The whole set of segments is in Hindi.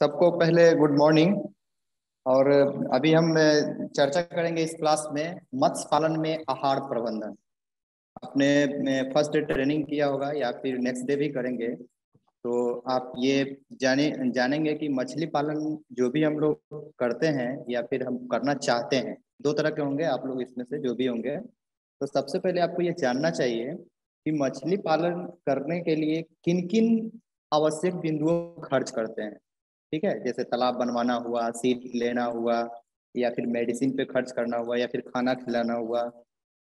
सबको पहले गुड मॉर्निंग। और अभी हम चर्चा करेंगे इस क्लास में मत्स्य पालन में आहार प्रबंधन। आपने फर्स्ट डे ट्रेनिंग किया होगा या फिर नेक्स्ट डे भी करेंगे, तो आप ये जानेंगे कि मछली पालन जो भी हम लोग करते हैं या फिर हम करना चाहते हैं, दो तरह के होंगे। आप लोग इसमें से जो भी होंगे, तो सबसे पहले आपको ये जानना चाहिए कि मछली पालन करने के लिए किन किन आवश्यक बिंदुओं पर खर्च करते हैं। ठीक है, जैसे तालाब बनवाना हुआ, सीड लेना हुआ, या फिर मेडिसिन पे खर्च करना हुआ, या फिर खाना खिलाना हुआ।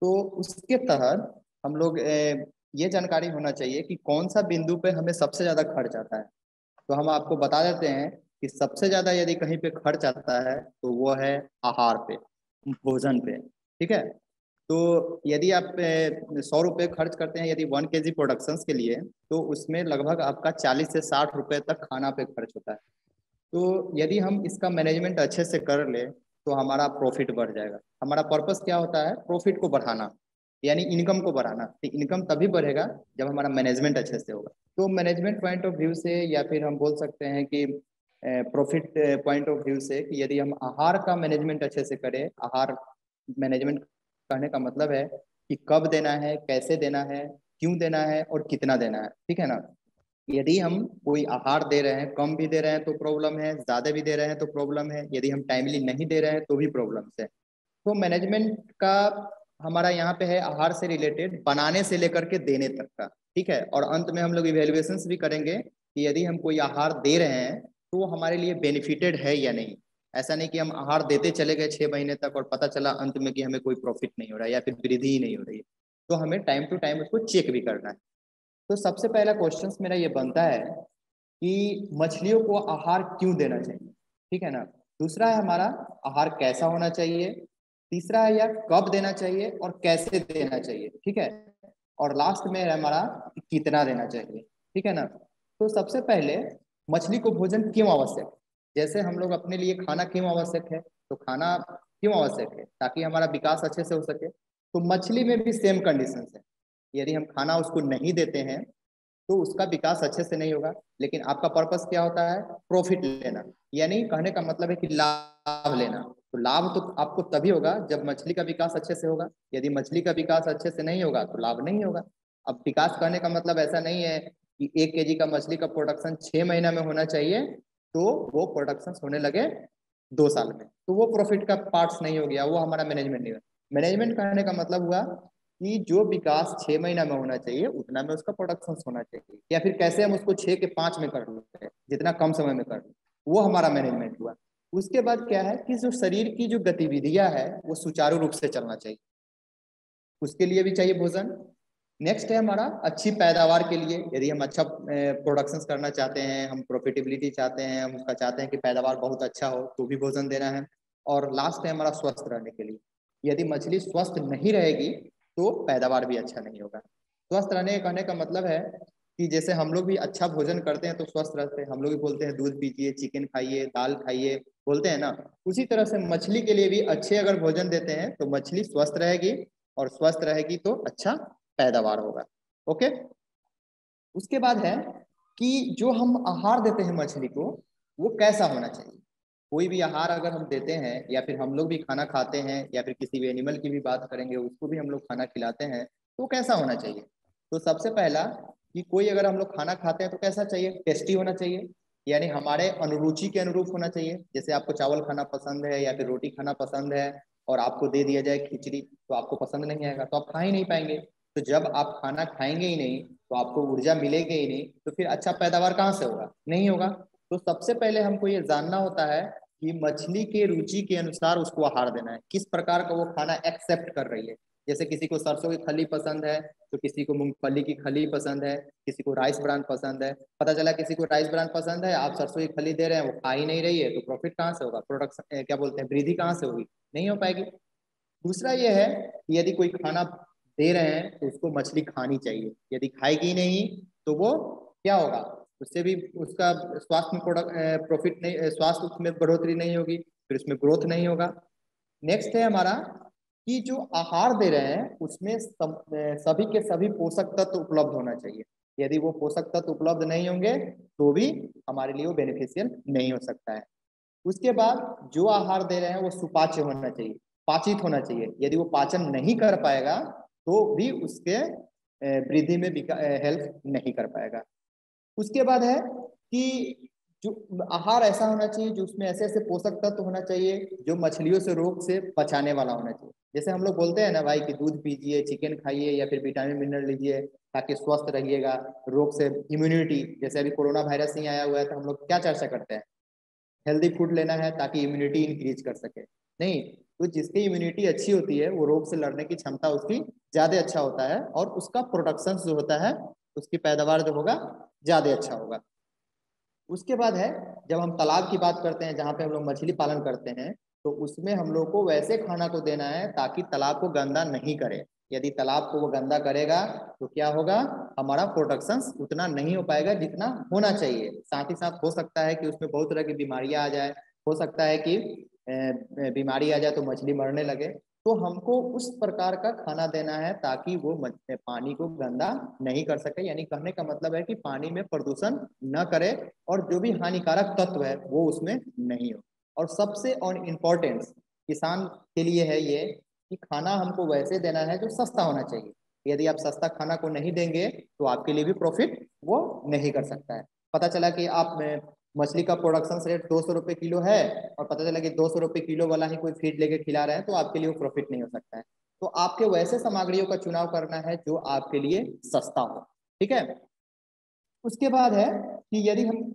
तो उसके तहत हम लोग ये जानकारी होना चाहिए कि कौन सा बिंदु पे हमें सबसे ज्यादा खर्च आता है। तो हम आपको बता देते हैं कि सबसे ज्यादा यदि कहीं पे खर्च आता है तो वो है आहार पे, भोजन पे। ठीक है, तो यदि आप 100 रुपये खर्च करते हैं यदि 1 kg प्रोडक्शन के लिए, तो उसमें लगभग आपका 40 से 60 रुपये तक खाना पे खर्च होता है। तो यदि हम इसका मैनेजमेंट अच्छे से कर ले तो हमारा प्रॉफिट बढ़ जाएगा। हमारा पर्पस क्या होता है? प्रॉफिट को बढ़ाना, यानी इनकम को बढ़ाना। तो इनकम तभी बढ़ेगा जब हमारा मैनेजमेंट अच्छे से होगा। तो मैनेजमेंट पॉइंट ऑफ व्यू से, या फिर हम बोल सकते हैं कि प्रॉफिट पॉइंट ऑफ व्यू से, कि यदि हम आहार का मैनेजमेंट अच्छे से करें। आहार मैनेजमेंट कहने का मतलब है कि कब देना है, कैसे देना है, क्यों देना है और कितना देना है। ठीक है ना? यदि हम कोई आहार दे रहे हैं, कम भी दे रहे हैं तो प्रॉब्लम है, ज्यादा भी दे रहे हैं तो प्रॉब्लम है, यदि हम टाइमली नहीं दे रहे हैं तो भी प्रॉब्लम है। तो मैनेजमेंट का हमारा यहाँ पे है आहार से रिलेटेड, बनाने से लेकर के देने तक का। ठीक है, और अंत में हम लोग इवेल्युएशन भी करेंगे कि यदि हम कोई आहार दे रहे हैं तो वो हमारे लिए बेनिफिटेड है या नहीं। ऐसा नहीं कि हम आहार देते चले गए 6 महीने तक और पता चला अंत में कि हमें कोई प्रॉफिट नहीं हो रहा है या फिर वृद्धि ही नहीं हो रही है। तो हमें टाइम टू टाइम उसको चेक भी करना है। तो सबसे पहला क्वेश्चन मेरा ये बनता है कि मछलियों को आहार क्यों देना चाहिए। ठीक है ना? दूसरा है हमारा आहार कैसा होना चाहिए। तीसरा है यार कब देना चाहिए और कैसे देना चाहिए। ठीक है, और लास्ट में है हमारा कि कितना देना चाहिए। ठीक है ना? तो सबसे पहले मछली को भोजन क्यों आवश्यक है। जैसे हम लोग अपने लिए खाना क्यों आवश्यक है, तो खाना क्यों आवश्यक है? ताकि हमारा विकास अच्छे से हो सके। तो मछली में भी सेम कंडीशन है। यदि हम खाना उसको नहीं देते हैं तो उसका विकास अच्छे से नहीं होगा। लेकिन आपका पर्पस क्या होता है? प्रॉफिट लेना, यानी कहने का मतलब है कि लाभ लेना। तो लाभ तो आपको तभी होगा जब मछली का विकास अच्छे से होगा। यदि मछली का विकास अच्छे से नहीं होगा तो लाभ नहीं होगा। अब विकास करने का मतलब ऐसा नहीं है कि 1 kg का मछली का प्रोडक्शन 6 महीना में होना चाहिए तो वो प्रोडक्शन होने लगे 2 साल में, तो वो प्रॉफिट का पार्ट्स नहीं हो गया, वो हमारा मैनेजमेंट नहीं हुआ। मैनेजमेंट करने का मतलब हुआ कि जो विकास 6 महीना में होना चाहिए उतना में उसका प्रोडक्शन होना चाहिए, या फिर कैसे हम उसको 6 के 5 में कर लेते हैं, जितना कम समय में कर लें, वो हमारा मैनेजमेंट हुआ। उसके बाद क्या है कि जो शरीर की जो गतिविधियां है वो सुचारू रूप से चलना चाहिए, उसके लिए भी चाहिए भोजन। नेक्स्ट है हमारा अच्छी पैदावार के लिए। यदि हम अच्छा प्रोडक्शन करना चाहते हैं, हम प्रॉफिटेबिलिटी चाहते हैं, हम उसका चाहते हैं कि पैदावार बहुत अच्छा हो, तो भी भोजन देना है। और लास्ट है हमारा स्वस्थ रहने के लिए। यदि मछली स्वस्थ नहीं रहेगी तो पैदावार भी अच्छा नहीं होगा। स्वस्थ रहने कहने का मतलब है कि जैसे हम लोग भी अच्छा भोजन करते हैं तो स्वस्थ रहते हैं। हम लोग भी बोलते हैं दूध पीजिए, चिकन खाइए, दाल खाइए, बोलते हैं ना। उसी तरह से मछली के लिए भी अच्छे अगर भोजन देते हैं तो मछली स्वस्थ रहेगी, और स्वस्थ रहेगी तो अच्छा पैदावार होगा। ओके, उसके बाद है कि जो हम आहार देते हैं मछली को वो कैसा होना चाहिए। कोई भी आहार अगर हम देते हैं या फिर हम लोग भी खाना खाते हैं या फिर किसी भी एनिमल की भी बात करेंगे, उसको भी हम लोग खाना खिलाते हैं, तो कैसा होना चाहिए। तो सबसे पहला कि कोई अगर हम लोग खाना खाते हैं तो कैसा चाहिए? टेस्टी होना चाहिए, यानी हमारे अनुरुचि के अनुरूप होना चाहिए। जैसे आपको चावल खाना पसंद है या फिर रोटी खाना पसंद है और आपको दे दिया जाए खिचड़ी, तो आपको पसंद नहीं आएगा, तो आप खा ही नहीं पाएंगे। तो जब आप खाना खाएंगे ही नहीं तो आपको ऊर्जा मिलेगी ही नहीं, तो फिर अच्छा पैदावार कहाँ से होगा? नहीं होगा। तो सबसे पहले हमको ये जानना होता है कि मछली के रुचि के अनुसार उसको आहार देना है, किस प्रकार का वो खाना एक्सेप्ट कर रही है। जैसे किसी को सरसों की खली पसंद है तो किसी को मूंगफली की खली पसंद है, किसी को राइस ब्रान पसंद है। पता चला किसी को राइस ब्रान पसंद है, आप सरसों की खली दे रहे हैं, वो खा ही नहीं रही है, तो प्रॉफिट कहाँ से होगा? प्रोडक्शन क्या बोलते हैं, वृद्धि कहाँ से होगी? नहीं हो पाएगी। दूसरा ये है कि यदि कोई खाना दे रहे हैं तो उसको मछली खानी चाहिए। यदि खाएगी नहीं तो वो क्या होगा? उससे भी उसका स्वास्थ्य में प्रोडक्ट प्रॉफिट नहीं, स्वास्थ्य उसमें बढ़ोतरी नहीं होगी, फिर उसमें ग्रोथ नहीं होगा। नेक्स्ट है हमारा कि जो आहार दे रहे हैं उसमें सभी के सभी पोषक तत्व उपलब्ध होना चाहिए। यदि वो पोषक तत्व उपलब्ध नहीं होंगे तो भी हमारे लिए वो बेनिफिशियल नहीं हो सकता है। उसके बाद जो आहार दे रहे हैं वो सुपाच्य होना चाहिए, पाचित होना चाहिए। यदि वो पाचन नहीं कर पाएगा तो भी उसके वृद्धि में हेल्प नहीं कर पाएगा। उसके बाद है कि जो आहार ऐसा होना चाहिए जो उसमें ऐसे ऐसे पोषक तत्व होना चाहिए जो मछलियों से रोग से बचाने वाला होना चाहिए। जैसे हम लोग बोलते हैं ना भाई कि दूध पीजिए, चिकन खाइए या फिर विटामिन मिनरल लीजिए ताकि स्वस्थ रहिएगा, रोग से इम्यूनिटी। जैसे अभी कोरोना वायरस नहीं आया हुआ है तो हम लोग क्या चर्चा करते हैं, हेल्दी फूड लेना है ताकि इम्यूनिटी इंक्रीज कर सके। नहीं, तो जिसकी इम्यूनिटी अच्छी होती है वो रोग से लड़ने की क्षमता उसकी ज्यादा अच्छा होता है और उसका प्रोडक्शन जो होता है, उसकी पैदावार जो होगा ज्यादा अच्छा होगा। उसके बाद है, जब हम तालाब की बात करते हैं जहाँ पे हम लोग मछली पालन करते हैं, तो उसमें हम लोग को वैसे खाना को देना है ताकि तालाब को गंदा नहीं करे। यदि तालाब को वो गंदा करेगा तो क्या होगा, हमारा प्रोडक्शन उतना नहीं हो पाएगा जितना होना चाहिए। साथ ही साथ हो सकता है कि उसमें बहुत तरह की बीमारियां आ जाए, हो सकता है कि बीमारी आ जाए तो मछली मरने लगे। तो हमको उस प्रकार का खाना देना है ताकि वो पानी को गंदा नहीं कर सके। यानी कहने का मतलब है कि पानी में प्रदूषण न करे और जो भी हानिकारक तत्व है वो उसमें नहीं हो। और सबसे और इम्पोर्टेंट किसान के लिए है ये कि खाना हमको वैसे देना है जो सस्ता होना चाहिए। यदि आप सस्ता खाना को नहीं देंगे तो आपके लिए भी प्रॉफिट वो नहीं कर सकता है। पता चला कि आप मछली का प्रोडक्शन रेट 200 रुपये किलो है और पता चला कि 200 रुपये किलो वाला ही कोई फीड लेके खिला रहे हैं, तो आपके लिए वो प्रॉफिट नहीं हो सकता है। तो आपके वैसे सामग्रियों का चुनाव करना है जो आपके लिए सस्ता हो। ठीक है। उसके बाद है कि यदि हम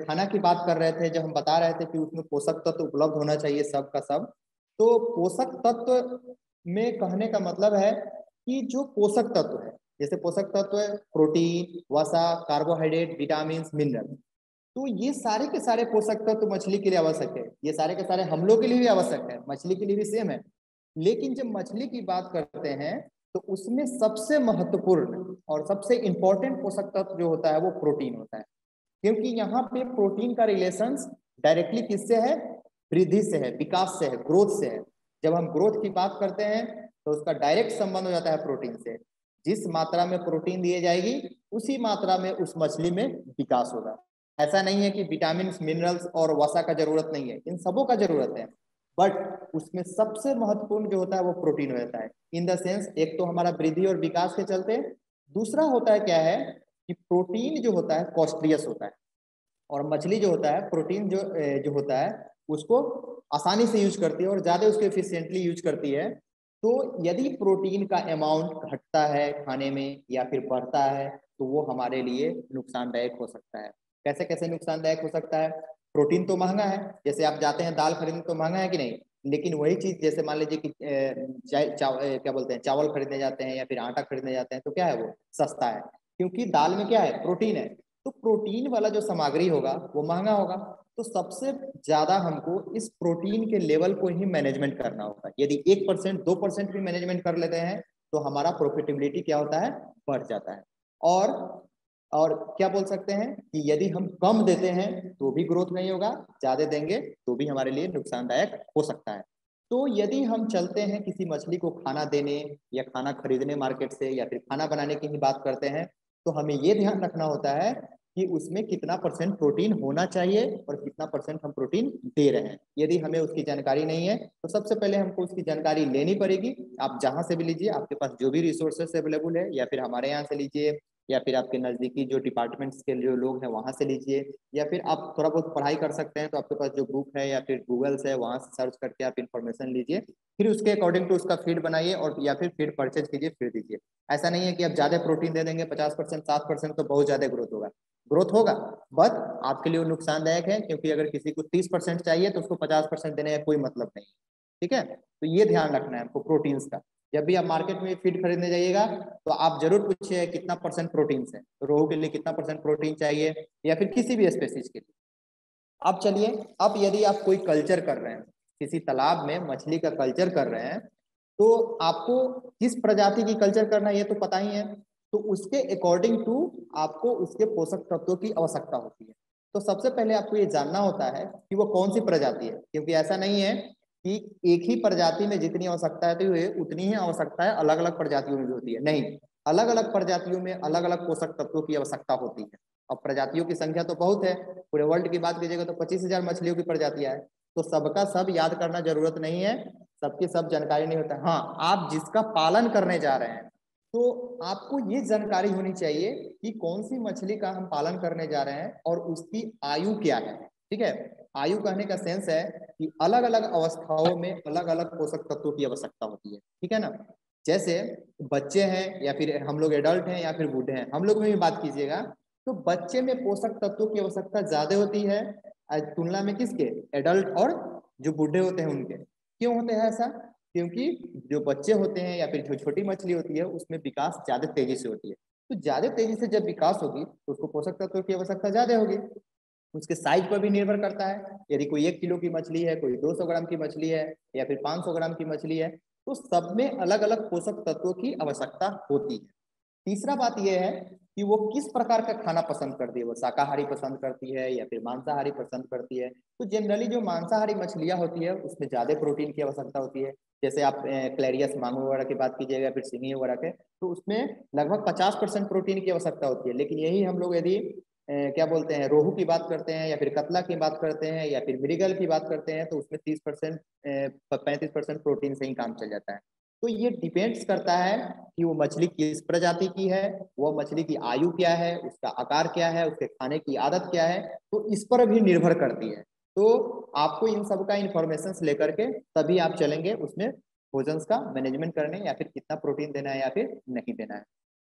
खाना की बात कर रहे थे, जब हम बता रहे थे कि उसमें पोषक तत्व उपलब्ध होना चाहिए सब का सब, तो पोषक तत्व में कहने का मतलब है कि जो पोषक तत्व है, जैसे पोषक तत्व है प्रोटीन, वसा, कार्बोहाइड्रेट, विटामिन, मिनरल, तो ये सारे के सारे पोषक तत्व मछली के लिए आवश्यक है। ये सारे के सारे हम लोग के लिए भी आवश्यक है, मछली के लिए भी सेम है। लेकिन जब मछली की बात करते हैं तो उसमें सबसे महत्वपूर्ण और सबसे इंपॉर्टेंट पोषक तत्व जो होता है वो प्रोटीन होता है। क्योंकि यहाँ पे प्रोटीन का रिलेशन डायरेक्टली किससे है, वृद्धि से है, विकास से है, ग्रोथ से है। जब हम ग्रोथ की बात करते हैं तो उसका डायरेक्ट संबंध हो जाता है प्रोटीन से। जिस मात्रा में प्रोटीन दिए जाएगी उसी मात्रा में उस मछली में विकास होगा। ऐसा नहीं है कि विटामिन, मिनरल्स और वसा का जरूरत नहीं है, इन सबों का जरूरत है। बट उसमें सबसे महत्वपूर्ण जो होता है वो प्रोटीन हो जाता है। इन द सेंस, एक तो हमारा वृद्धि और विकास के चलते, दूसरा होता है क्या है कि प्रोटीन जो होता है कॉस्ट्लियस होता है। और मछली जो होता है प्रोटीन जो होता है उसको आसानी से यूज करती है और ज्यादा उसको एफिशिएंटली यूज करती है। तो यदि प्रोटीन का अमाउंट घटता है खाने में या फिर बढ़ता है तो वो हमारे लिए नुकसानदायक हो सकता है। कैसे कैसे नुकसानदायक हो सकता है, प्रोटीन तो महंगा है, जैसे आप जाते हैं दाल खरीदने तो महंगा है कि नहीं। लेकिन वही चीज जैसे मान लीजिए कि क्या बोलते हैं, चावल खरीदने जाते हैं या फिर आटा खरीदने जाते हैं तो क्या है, वो सस्ता है क्योंकि दाल में क्या है, प्रोटीन है। तो प्रोटीन वाला जो सामग्री होगा वो महंगा होगा। तो सबसे ज्यादा हमको इस प्रोटीन के लेवल को ही मैनेजमेंट करना होगा। यदि 1%, 2% भी मैनेजमेंट कर लेते हैं तो हमारा प्रॉफिटेबिलिटी क्या होता है, बढ़ जाता है। और और क्या बोल सकते हैं कि यदि हम कम देते हैं तो भी ग्रोथ नहीं होगा, ज्यादा देंगे तो भी हमारे लिए नुकसानदायक हो सकता है। तो यदि हम चलते हैं किसी मछली को खाना देने या खाना खरीदने मार्केट से या फिर खाना बनाने की ही बात करते हैं, तो हमें ये ध्यान रखना होता है कि उसमें कितना परसेंट प्रोटीन होना चाहिए और कितना परसेंट हम प्रोटीन दे रहे हैं। यदि हमें उसकी जानकारी नहीं है तो सबसे पहले हमको उसकी जानकारी लेनी पड़ेगी। आप जहां से भी लीजिए, आपके पास जो भी रिसोर्सेस अवेलेबल है, या फिर हमारे यहाँ से लीजिए या फिर आपके नजदीकी जो डिपार्टमेंट्स के जो लोग हैं वहां से लीजिए, या फिर आप थोड़ा बहुत पढ़ाई कर सकते हैं तो आपके पास जो बुक है या फिर गूगल से वहां से सर्च करके आप इन्फॉर्मेशन लीजिए। फिर उसके अकॉर्डिंग टू उसका फीड बनाइए और या फिर फीड परचेज कीजिए, फिर दीजिए। ऐसा नहीं है कि आप ज्यादा प्रोटीन दे देंगे 50%, 60%, तो बहुत ज्यादा ग्रोथ होगा। ग्रोथ होगा बट आपके लिए नुकसानदायक है, क्योंकि अगर किसी को 30% चाहिए तो उसको 50% देने का कोई मतलब नहीं। ठीक है, तो ये ध्यान रखना है आपको प्रोटीन्स का। जब भी आप मार्केट में फीड खरीदने जाइएगा तो आप जरूर पूछिए कितना परसेंट प्रोटीन है, तो रोहू के लिए कितना परसेंट प्रोटीन चाहिए या फिर किसी भी स्पेसीज के लिए। अब चलिए, अब यदि आप कोई कल्चर कर रहे हैं, किसी तालाब में मछली का कल्चर कर रहे हैं, तो आपको किस प्रजाति की कल्चर करना है ये तो पता ही है। तो उसके अकॉर्डिंग टू आपको उसके पोषक तत्वों की आवश्यकता होती है। तो सबसे पहले आपको ये जानना होता है कि वो कौन सी प्रजाति है, क्योंकि ऐसा नहीं है कि एक ही प्रजाति में जितनी आवश्यकता है तो ये उतनी ही आवश्यकता है अलग अलग प्रजातियों में भी होती है, नहीं। अलग अलग प्रजातियों में अलग अलग पोषक तत्वों की आवश्यकता होती है। अब प्रजातियों की संख्या तो बहुत है, पूरे वर्ल्ड की बात कीजिएगा तो 25,000 मछलियों की प्रजातियां है, तो सबका सब याद करना जरूरत नहीं है, सबकी सब जानकारी नहीं होता। हाँ, आप जिसका पालन करने जा रहे हैं तो आपको ये जानकारी होनी चाहिए कि कौन सी मछली का हम पालन करने जा रहे हैं और उसकी आयु क्या है। ठीक है, आयु कहने का सेंस है कि अलग अलग अवस्थाओं में अलग अलग पोषक तत्वों की आवश्यकता होती है। ठीक है ना, जैसे बच्चे हैं या फिर हम लोग एडल्ट हैं या फिर बूढ़े हैं, हम लोग में भी बात कीजिएगा तो बच्चे में पोषक तत्वों की आवश्यकता ज्यादा होती है तुलना में किसके, एडल्ट और जो बूढ़े होते हैं उनके। क्यों होते हैं ऐसा? क्योंकि जो बच्चे होते हैं या फिर जो छोटी मछली होती है उसमें विकास ज्यादा तेजी से होती है, तो ज्यादा तेजी से जब विकास होगी तो उसको पोषक तत्वों की आवश्यकता ज्यादा होगी। उसके साइज पर भी निर्भर करता है, यदि कोई 1 किलो की मछली है, कोई 200 ग्राम की मछली है या फिर 500 ग्राम की मछली है, तो सब में अलग अलग पोषक तत्वों की आवश्यकता होती है। तीसरा बात यह है कि वो किस प्रकार का खाना पसंद करती है, वो शाकाहारी पसंद करती है या फिर मांसाहारी पसंद करती है। तो जनरली जो मांसाहारी मछलियां होती है उसमें ज्यादा प्रोटीन की आवश्यकता होती है। जैसे आप क्लेरियस मांगो वगैरह की बात कीजिएगा फिर सिंगी वगैरह के, तो उसमें लगभग 50% प्रोटीन की आवश्यकता होती है। लेकिन यही हम लोग यदि क्या बोलते हैं, रोहू की बात करते हैं या फिर कतला की बात करते हैं या फिर मृगल की बात करते हैं, तो उसमें 30% 35% प्रोटीन से ही काम चल जाता है। तो ये डिपेंड्स करता है कि वो मछली किस प्रजाति की है, वो मछली की आयु क्या है, उसका आकार क्या है, उसके खाने की आदत क्या है, तो इस पर भी निर्भर करती है। तो आपको इन सब का इंफॉर्मेशन लेकर के तभी आप चलेंगे उसमें भोजन का मैनेजमेंट करने, या फिर कितना प्रोटीन देना है या फिर नहीं देना है।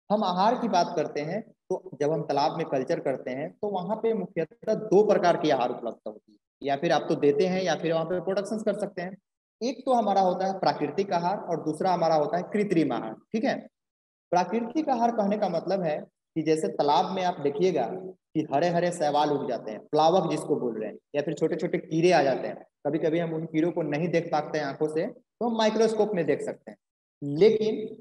हम आहार की बात करते हैं तो जब हम तालाब में कल्चर करते हैं तो वहां पे मुख्यतः 2 प्रकार की आहार उपलब्ध होती है, या फिर आप तो देते हैं या फिर वहां पे प्रोडक्शन कर सकते हैं। एक तो हमारा होता है प्राकृतिक आहार और दूसरा हमारा होता है कृत्रिम आहार। ठीक है, प्राकृतिक आहार कहने का मतलब है कि जैसे तालाब में आप देखिएगा कि हरे हरे शैवाल उग जाते हैं, प्लावक जिसको बोल रहे हैं, या फिर छोटे छोटे कीड़े आ जाते हैं। कभी कभी हम उन कीड़ों को नहीं देख पाते हैं आंखों से, तो हम माइक्रोस्कोप में देख सकते हैं, लेकिन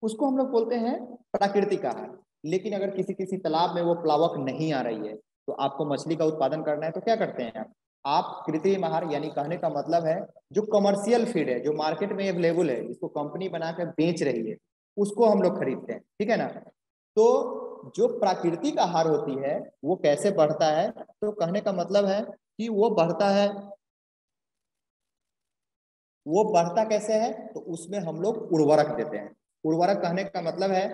उसको हम लोग बोलते हैं प्राकृतिक आहार। लेकिन अगर किसी किसी तालाब में वो प्लावक नहीं आ रही है तो आपको मछली का उत्पादन करना है तो क्या करते हैं आप कृत्रिम आहार, यानी कहने का मतलब है जो कमर्शियल फीड है, जो मार्केट में अवेलेबल है, जिसको कंपनी बनाकर बेच रही है, उसको हम लोग खरीदते हैं। ठीक है ना, तो जो प्राकृतिक आहार होती है वो कैसे बढ़ता है, तो कहने का मतलब है कि वो बढ़ता है, वो बढ़ता कैसे है, तो उसमें हम लोग उर्वरक देते हैं। उर्वरक कहने का मतलब है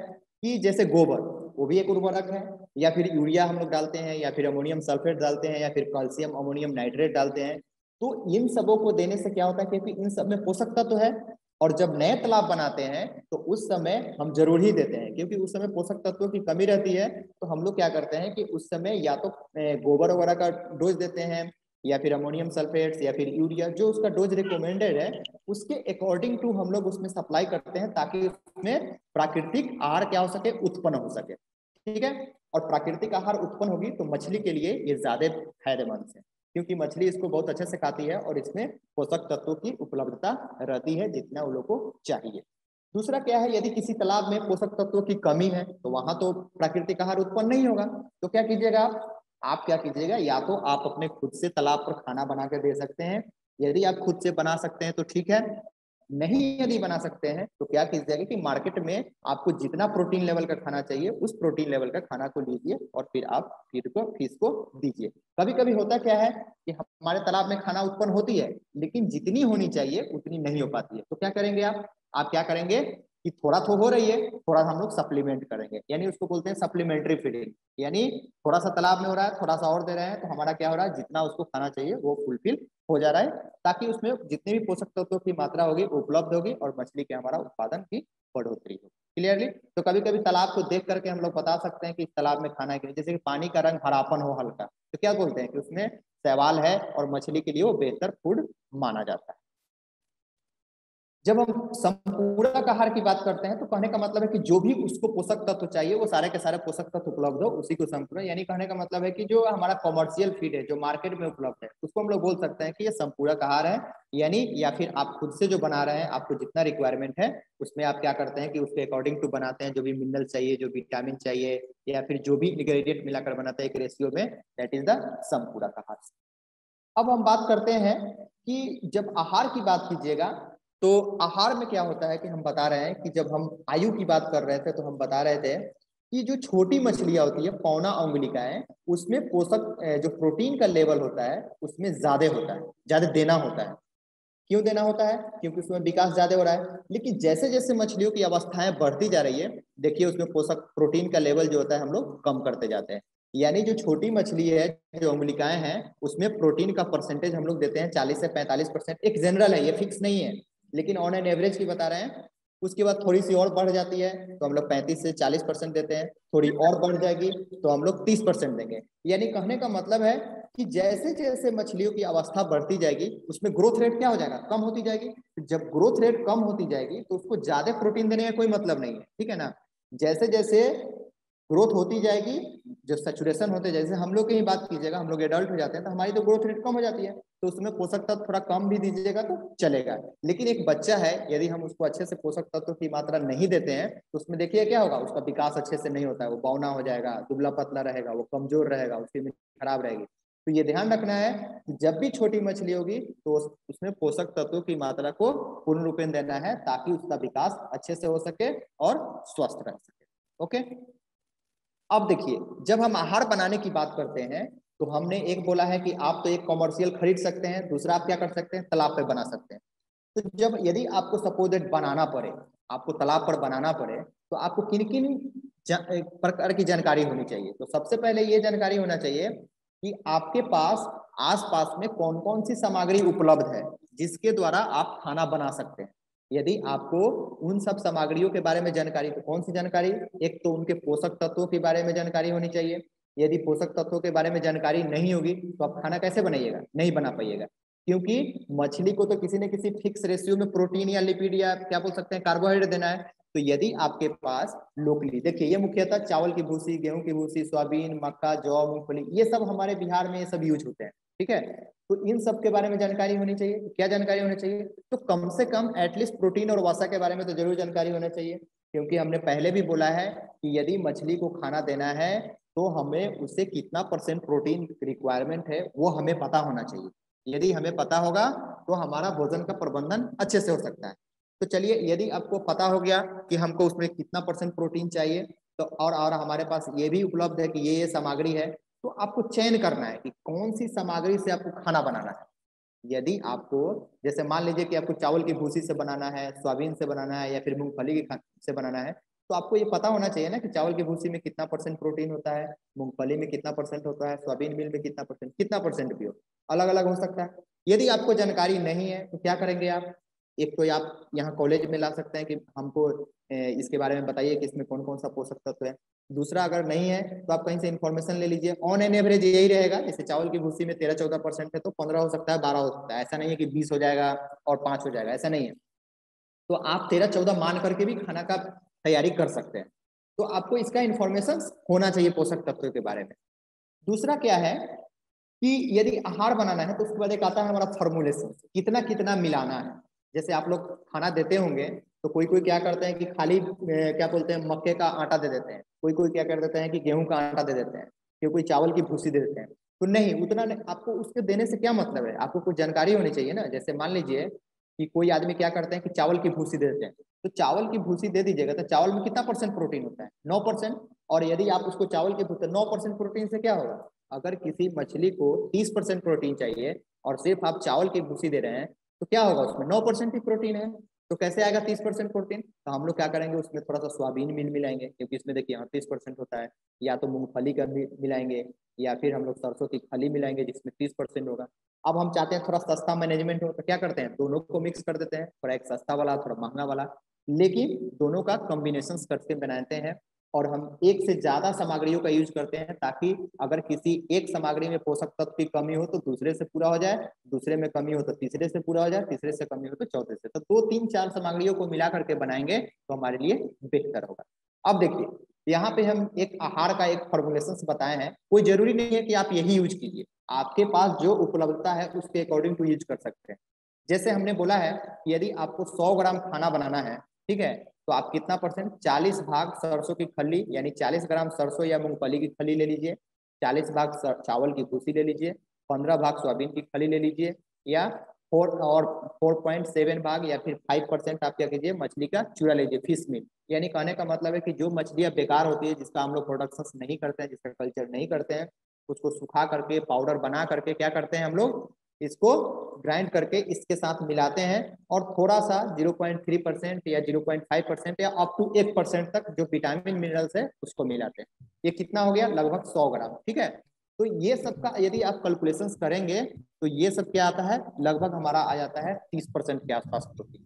कि जैसे गोबर, वो भी एक उर्वरक है, या फिर यूरिया हम लोग डालते हैं, या फिर अमोनियम सल्फेट डालते हैं, या फिर कैल्शियम अमोनियम नाइट्रेट डालते हैं। तो इन सबों को देने से क्या होता है, क्योंकि इन सब में पोषक तत्व है, और जब नए तालाब बनाते हैं तो उस समय हम जरूर ही देते हैं, क्योंकि उस समय पोषक तत्वों की कमी रहती है। तो हम लोग क्या करते हैं कि उस समय या तो गोबर वगैरह का डोज देते हैं, या फिर अमोनियम सल्फेट्स या फिर यूरिया, जो उसका डोज रिकमेंडेड है उसके अकॉर्डिंग टू हम लोग उसमें सप्लाई करते हैं, ताकि उसमें प्राकृतिक आहार क्या हो सके, उत्पन्न हो सके। ठीक है, और प्राकृतिक आहार उत्पन्न होगी तो मछली के लिए ये ज्यादा फायदेमंद है, क्योंकि मछली इसको बहुत अच्छे से खाती है और इसमें पोषक तत्वों की उपलब्धता रहती है जितना उन लोग को चाहिए। दूसरा क्या है, यदि किसी तालाब में पोषक तत्वों की कमी है तो वहां तो प्राकृतिक आहार उत्पन्न नहीं होगा। तो क्या कीजिएगा आप क्या कीजिएगा, या तो आप अपने खुद से तालाब पर खाना बना के दे सकते हैं, यदि आप खुद से बना सकते हैं तो ठीक है, नहीं यदि बना सकते हैं तो क्या कीजिएगा कि मार्केट में आपको जितना प्रोटीन लेवल का खाना चाहिए उस प्रोटीन लेवल का खाना को लीजिए और फिर आप फिश को दीजिए। कभी कभी होता क्या है कि हमारे तालाब में खाना उत्पन्न होती है लेकिन जितनी होनी चाहिए उतनी नहीं हो पाती है, तो क्या करेंगे आप क्या करेंगे कि थोड़ा तो हो रही है, थोड़ा हम लोग सप्लीमेंट करेंगे, यानी उसको बोलते हैं सप्लीमेंट्री फीडिंग। यानी थोड़ा सा तालाब में हो रहा है, थोड़ा सा और दे रहे हैं, तो हमारा क्या हो रहा है, जितना उसको खाना चाहिए वो फुलफिल हो जा रहा है, ताकि उसमें जितने भी पोषक तत्वों की मात्रा होगी उपलब्ध होगी और मछली के हमारा उत्पादन की बढ़ोतरी होगी। क्लियरली, तो कभी कभी तालाब को देख करके हम लोग बता सकते हैं कि इस तालाब में खाना है कि नहीं। जैसे कि पानी का रंग हरापन हो हल्का, तो क्या बोलते हैं कि उसमें शैवाल है और मछली के लिए वो बेहतर फूड माना जाता है। जब हम संपूरक आहार की बात करते हैं तो कहने का मतलब है कि जो भी उसको पोषक तत्व चाहिए वो सारे के सारे पोषक तत्व उपलब्ध हो, उसी को संपूरक, यानी कहने का मतलब है कि जो हमारा कमर्शियल फीड है जो मार्केट में उपलब्ध है उसको हम लोग बोल सकते हैं कि ये संपूरक आहार है। यानी या फिर आप खुद से जो बना रहे हैं, आपको जितना रिक्वायरमेंट है उसमें आप क्या करते हैं कि उसके अकॉर्डिंग टू बनाते हैं, जो भी मिनरल चाहिए, जो विटामिन चाहिए, या फिर जो भी इंग्रेडिएंट मिलाकर बनाते हैं एक रेशियो में, दैट इज द संपूरक आहार। अब हम बात करते हैं कि जब आहार की बात कीजिएगा तो आहार में क्या होता है कि हम बता रहे हैं कि जब हम आयु की बात कर रहे थे तो हम बता रहे थे कि जो छोटी मछलियां होती है पौना अंगुलिकाएं, उसमें पोषक जो प्रोटीन का लेवल होता है उसमें ज्यादा होता है, ज्यादा देना होता है। क्यों देना होता है? क्योंकि उसमें विकास ज्यादा हो रहा है। लेकिन जैसे जैसे मछलियों की अवस्थाएं बढ़ती जा रही है, देखिए उसमें पोषक प्रोटीन का लेवल जो होता है हम लोग कम करते जाते हैं। यानी जो छोटी मछली है, जो अंगुलिकाएं हैं, उसमें प्रोटीन का परसेंटेज हम लोग देते हैं 40 से 45%। एक जनरल है, ये फिक्स नहीं है, लेकिन ऑन एन एवरेज की बता रहे हैं। उसके बाद थोड़ी सी और बढ़ जाती है तो हम लोग 35 से 40% देते हैं, थोड़ी और बढ़ जाएगी तो हम लोग 30% देंगे। यानी कहने का मतलब है कि जैसे जैसे मछलियों की अवस्था बढ़ती जाएगी उसमें ग्रोथ रेट क्या हो जाएगा, कम होती जाएगी। जब ग्रोथ रेट कम होती जाएगी तो उसको ज्यादा प्रोटीन देने का कोई मतलब नहीं है, ठीक है ना। जैसे जैसे ग्रोथ होती जाएगी, जो सेचुरेशन होते, जैसे हम लोग की ही बात कीजिएगा, हम लोग एडल्ट हो जाते हैं तो हमारी तो ग्रोथ रेट कम हो जाती है, तो उसमें पोषक तत्व थोड़ा कम भी दीजिएगा तो चलेगा। लेकिन एक बच्चा है, यदि हम उसको अच्छे से पोषक तत्व की मात्रा नहीं देते हैं तो उसमें देखिए क्या होगा, उसका विकास अच्छे से नहीं होता है, वो बौना हो जाएगा, दुबला पतला रहेगा, वो कमजोर रहेगा, उसकी इम्यूनिटी खराब रहेगी। तो ये ध्यान रखना है कि जब भी छोटी मछली होगी तो उसमें पोषक तत्वों की मात्रा को पूर्ण रूपेण देना है ताकि उसका विकास अच्छे से हो सके और स्वस्थ रह सके। ओके, अब देखिए, जब हम आहार बनाने की बात करते हैं तो हमने एक बोला है कि आप तो एक कॉमर्शियल खरीद सकते हैं, दूसरा आप क्या कर सकते हैं, तालाब पे बना सकते हैं। तो जब यदि आपको सपोज दैट बनाना पड़े, आपको तालाब पर बनाना पड़े, तो आपको किन किन प्रकार की जानकारी होनी चाहिए। तो सबसे पहले ये जानकारी होना चाहिए कि आपके पास आसपास में कौन कौन सी सामग्री उपलब्ध है जिसके द्वारा आप खाना बना सकते हैं। यदि आपको उन सब सामग्रियों के बारे में जानकारी, तो कौन सी जानकारी, एक तो उनके पोषक तत्वों के बारे में जानकारी होनी चाहिए। यदि पोषक तत्वों के बारे में जानकारी नहीं होगी तो आप खाना कैसे बनाइएगा, नहीं बना पाइएगा। क्योंकि मछली को तो किसी न किसी फिक्स रेशियो में प्रोटीन या लिपिड या क्या बोल सकते हैं कार्बोहाइड्रेट देना है। तो यदि आपके पास लोकली, देखिए ये मुख्यतः चावल की भूसी, गेहूं की भूसी, सोयाबीन, मक्का, जौ, मूंगफली, ये सब हमारे बिहार में ये सब यूज होते हैं, ठीक है। तो इन सब के बारे में जानकारी होनी चाहिए। क्या जानकारी होनी चाहिए? तो कम से कम एटलीस्ट प्रोटीन और वसा के बारे में तो जरूर जानकारी होना चाहिए। क्योंकि हमने पहले भी बोला है कि यदि मछली को खाना देना है तो हमें उससे कितना परसेंट प्रोटीन रिक्वायरमेंट है वो हमें पता होना चाहिए। यदि हमें पता होगा तो हमारा भोजन का प्रबंधन अच्छे से हो सकता है। तो चलिए, यदि आपको पता हो गया कि हमको उसमें कितना परसेंट प्रोटीन चाहिए, तो और हमारे पास ये भी उपलब्ध है कि ये सामग्री है, तो आपको चयन करना है कि कौन सी सामग्री से आपको खाना बनाना है। यदि आपको, जैसे मान लीजिए कि आपको चावल की भूसी से बनाना है, सोयाबीन से बनाना है या फिर मूंगफली की से बनाना है, तो आपको ये पता होना चाहिए ना कि चावल की भूसी में कितना परसेंट प्रोटीन होता है, मूंगफली में कितना परसेंट होता है, सोयाबीन मिल में कितना परसेंट भी हो, अलग अलग हो सकता है। यदि आपको जानकारी नहीं है तो क्या करेंगे आप, एक तो आप यहाँ कॉलेज में ला सकते हैं कि हमको इसके बारे में बताइए कि इसमें कौन कौन सा पोषक तत्व है। दूसरा, अगर नहीं है तो आप कहीं से इन्फॉर्मेशन ले लीजिए। ऑन एन एवरेज यही रहेगा, जैसे चावल की भूसी में 13-14% है तो 15 हो सकता है, 12 हो सकता है, ऐसा नहीं है कि 20 हो जाएगा और 5 हो जाएगा, ऐसा नहीं है। तो आप 13-14 मान करके भी खाना का तैयारी कर सकते हैं। तो आपको इसका इन्फॉर्मेशन होना चाहिए पोषक तत्वों के बारे में। दूसरा क्या है कि यदि आहार बनाना है तो उसके बाद एक आता है हमारा फॉर्मुलेशन, कितना कितना मिलाना है। जैसे आप लोग खाना देते होंगे तो कोई कोई क्या करते हैं कि खाली क्या बोलते हैं, मक्के का आटा दे देते हैं, कोई कोई क्या कर देते हैं कि गेहूं का आटा दे देते हैं, कोई कोई चावल की भूसी दे देते हैं। तो नहीं, उतना नहीं, आपको उसके देने से क्या मतलब है, आपको कुछ जानकारी होनी चाहिए ना। जैसे मान लीजिए कि कोई आदमी क्या करते हैं कि चावल की भूसी दे देते हैं, तो चावल की भूसी दे दीजिएगा तो चावल में कितना परसेंट प्रोटीन होता है, 9%। और यदि आप उसको चावल की भूसी, 9% प्रोटीन से क्या होगा, अगर किसी मछली को 30% प्रोटीन चाहिए और सिर्फ आप चावल की भूसी दे रहे हैं तो क्या होगा, उसमें 9% ही प्रोटीन है। तो कैसे आएगा 30% प्रोटीन? तो हम लोग क्या करेंगे, उसमें थोड़ा सा सोयाबीन मिल मिलाएंगे, क्योंकि इसमें देखिए 38% होता है, या तो मूंगफली का मिलाएंगे, या फिर हम लोग सरसों की खली मिलाएंगे जिसमें 30% होगा। अब हम चाहते हैं थोड़ा सस्ता मैनेजमेंट हो तो क्या करते हैं, दोनों को मिक्स कर देते हैं, थोड़ा एक सस्ता वाला थोड़ा महंगा वाला, लेकिन दोनों का कॉम्बिनेशन करके बनाते हैं। और हम एक से ज्यादा सामग्रियों का यूज करते हैं ताकि अगर किसी एक सामग्री में पोषक तत्व की कमी हो तो दूसरे से पूरा हो जाए, दूसरे में कमी हो तो तीसरे से पूरा हो जाए, तीसरे से कमी हो तो चौथे से। तो 2 3 4 सामग्रियों को मिला करके बनाएंगे तो हमारे लिए बेहतर होगा। अब देखिए, यहाँ पे हम एक आहार का एक फॉर्मुलेशन बताए हैं, कोई जरूरी नहीं है कि आप यही यूज कीजिए, आपके पास जो उपलब्धता है उसके अकॉर्डिंग टू यूज कर सकते हैं। जैसे हमने बोला है कि यदि आपको 100 ग्राम खाना बनाना है, ठीक है, तो आप कितना परसेंट, 40 भाग सरसों की खली यानी 40 ग्राम सरसों या मूंगफली की खली ले लीजिए, 40 भाग चावल की भूसी ले लीजिए, 15 भाग सोयाबीन की खली ले लीजिए, या 4.7 भाग या फिर 5% आप क्या कीजिए, मछली का चूरा लीजिए, फिश मीट। यानी कहने का मतलब है कि जो मछलियाँ बेकार होती है, जिसका हम लोग प्रोडक्शन नहीं करते हैं, जिसका कल्चर नहीं करते हैं, उसको सुखा करके पाउडर बना करके क्या करते हैं हम लोग, इसको ग्राइंड करके इसके साथ मिलाते हैं और थोड़ा सा 0.3% या 0.5% या अप टू 1% तक जो विटामिन मिनरल्स है उसको मिलाते हैं। ये कितना हो गया, लगभग 100 ग्राम, ठीक है। तो ये सब का यदि आप कैलकुलेशंस करेंगे तो ये सब क्या आता है, लगभग हमारा आ जाता है 30% के आसपास प्रोटीन।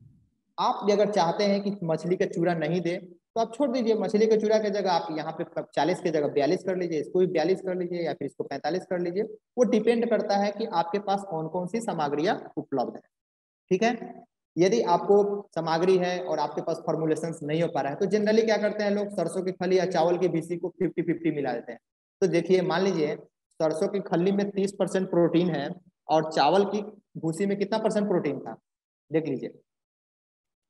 आप भी अगर चाहते हैं कि मछली का चूरा नहीं दे तो आप छोड़ दीजिए, मछली के चूरा की जगह आप यहाँ पे 40 की जगह 42 कर लीजिए, इसको भी 42 कर लीजिए या फिर इसको 45 कर लीजिए। वो डिपेंड करता है कि आपके पास कौन कौन सी सामग्रियां उपलब्ध है, ठीक है। यदि आपको सामग्री है और आपके पास फॉर्मुलेशन नहीं हो पा रहा है तो जनरली क्या करते हैं लोग, सरसों की खली या चावल की भीसी को 50-50 मिला देते हैं। तो देखिए मान लीजिए सरसों की खली में 30% प्रोटीन है और चावल की भूसी में कितना परसेंट प्रोटीन था, देख लीजिए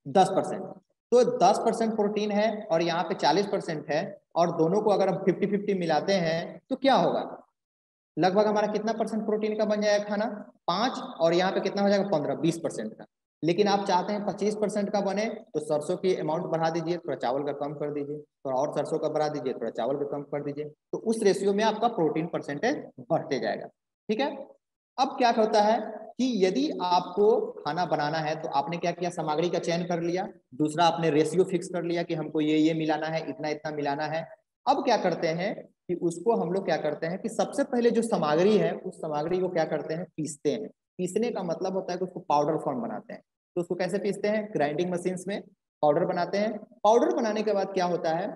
10%। तो 10% प्रोटीन है और यहाँ पे 40% है और दोनों को अगर हम 50-50 मिलाते हैं तो क्या होगा, लगभग हमारा कितना परसेंट प्रोटीन का बन जाएगा खाना, 5, और यहाँ पे कितना हो जाएगा 15-20% का। लेकिन आप चाहते हैं 25% का बने तो सरसों की अमाउंट बढ़ा दीजिए, थोड़ा चावल का कम कर दीजिए, थोड़ा और सरसों का बढ़ा दीजिए, थोड़ा चावल का कम कर दीजिए, तो उस रेशियो में आपका प्रोटीन परसेंटेज बढ़ते जाएगा, ठीक है। अब क्या होता है कि यदि आपको खाना बनाना है तो आपने क्या किया, सामग्री का चयन कर लिया, दूसरा आपने रेशियो फिक्स कर लिया कि हमको ये मिलाना है, इतना इतना मिलाना है। अब क्या करते हैं कि उसको हम लोग क्या करते हैं कि सबसे पहले जो सामग्री है उस सामग्री को क्या करते हैं, पीसते हैं। पीसने का मतलब होता है कि उसको पाउडर फॉर्म बनाते हैं। तो उसको कैसे पीसते हैं, ग्राइंडिंग मशीन में पाउडर बनाते हैं। पाउडर बनाने के बाद क्या होता है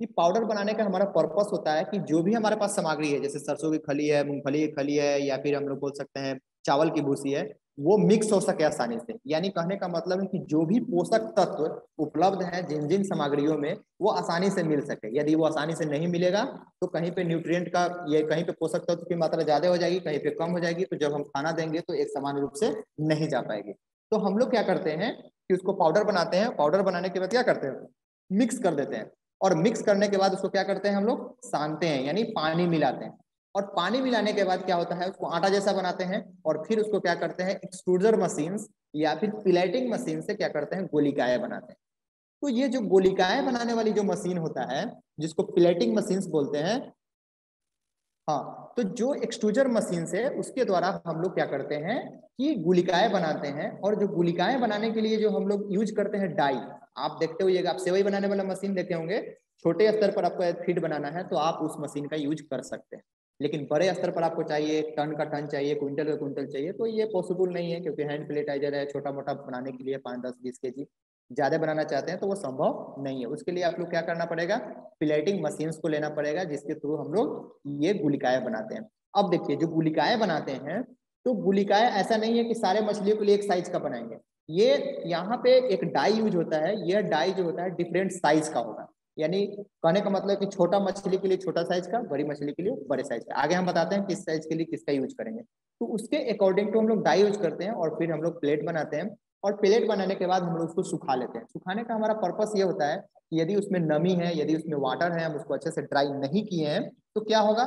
कि पाउडर बनाने का हमारा पर्पस होता है कि जो भी हमारे पास सामग्री है, जैसे सरसों की खली है, मूंगफली की खली है, या फिर हम लोग बोल सकते हैं चावल की भूसी है, वो मिक्स हो सके आसानी से। यानी कहने का मतलब है कि जो भी पोषक तत्व उपलब्ध है जिन जिन सामग्रियों में, वो आसानी से मिल सके। यदि वो आसानी से नहीं मिलेगा तो कहीं पे न्यूट्रिएंट का, ये कहीं पे पोषक तत्व की मात्रा ज्यादा हो जाएगी, कहीं पे कम हो जाएगी, तो जब हम खाना देंगे तो एक समान रूप से नहीं जा पाएगी। तो हम लोग क्या करते हैं कि उसको पाउडर बनाते हैं, पाउडर बनाने के बाद क्या करते हैं, मिक्स कर देते हैं, और मिक्स करने के बाद उसको क्या करते हैं हम लोग, सानते हैं, यानी पानी मिलाते हैं। और पानी मिलाने के बाद क्या होता है, उसको आटा जैसा बनाते हैं और फिर उसको क्या करते हैं, एक्सट्रूडर मशीन या फिर पिलेटिंग मशीन से क्या करते हैं, गोलिकाएं बनाते हैं। तो ये जो गोलिकाएं बनाने वाली जो मशीन होता है, जिसको पिलेटिंग मशीन बोलते हैं, हाँ, तो जो एक्सट्रूजर मशीन से उसके द्वारा हम लोग क्या करते हैं कि गुलिकाएं बनाते हैं। और जो गुलिकाएं बनाने के लिए जो हम लोग यूज करते हैं डाई, आप देखते होइएगा, आप सेवई बनाने वाला मशीन देखे होंगे, छोटे स्तर पर आपको फीड बनाना है तो आप उस मशीन का यूज कर सकते हैं। लेकिन बड़े स्तर पर आपको चाहिए, टन का टन चाहिए, क्विंटल का क्विंटल चाहिए, तो ये पॉसिबल नहीं है, क्योंकि हैंड प्लेटाइजर है, छोटा मोटा बनाने के लिए 5-10-20 kg ज्यादा बनाना चाहते हैं तो वो संभव नहीं है। उसके लिए आप लोग क्या करना पड़ेगा, प्लेटिंग मशीन्स को लेना पड़ेगा, जिसके थ्रू हम लोग ये गुलिकाएं बनाते हैं। अब देखिए जो गुलिकाएं बनाते हैं, तो गुलिकाएं ऐसा नहीं है कि सारे मछलियों के लिए एक साइज का बनाएंगे। ये यहाँ पे एक डाई यूज होता है, यह डाई जो होता है डिफरेंट साइज का होगा। यानी कहने का मतलब कि छोटा मछली के लिए छोटा साइज का, बड़ी मछली के लिए बड़े साइज का। आगे हम बताते हैं किस साइज के लिए किसका यूज करेंगे। तो उसके अकॉर्डिंग टू हम लोग डाई यूज करते हैं और फिर हम लोग प्लेट बनाते हैं। और प्लेट बनाने के बाद हम लोग उसको सुखा लेते हैं। सुखाने का हमारा पर्पस ये होता है कि यदि उसमें नमी है, यदि उसमें वाटर है, हम उसको अच्छे से ड्राई नहीं किए हैं तो क्या होगा,